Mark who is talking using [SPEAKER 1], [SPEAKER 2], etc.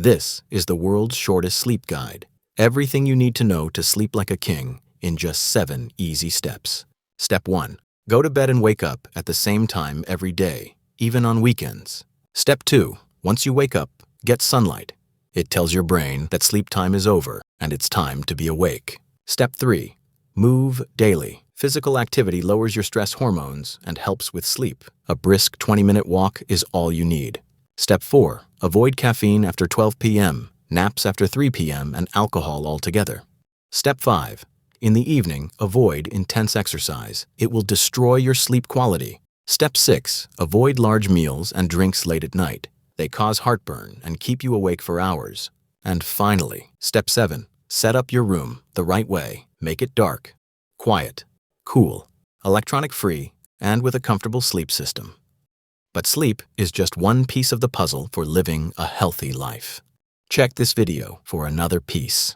[SPEAKER 1] This is the world's shortest sleep guide. Everything you need to know to sleep like a king in just 7 easy steps. Step 1. Go to bed and wake up at the same time every day, even on weekends. Step 2. Once you wake up, get sunlight. It tells your brain that sleep time is over and it's time to be awake. Step 3. Move daily. Physical activity lowers your stress hormones and helps with sleep. A brisk 20-minute walk is all you need. Step 4. Avoid caffeine after 12 p.m., naps after 3 p.m., and alcohol altogether. Step 5. In the evening, avoid intense exercise. It will destroy your sleep quality. Step 6. Avoid large meals and drinks late at night. They cause heartburn and keep you awake for hours. And finally, Step 7. Set up your room the right way. Make it dark, quiet, cool, electronic-free, and with a comfortable sleep system. But sleep is just one piece of the puzzle for living a healthy life. Check this video for another piece.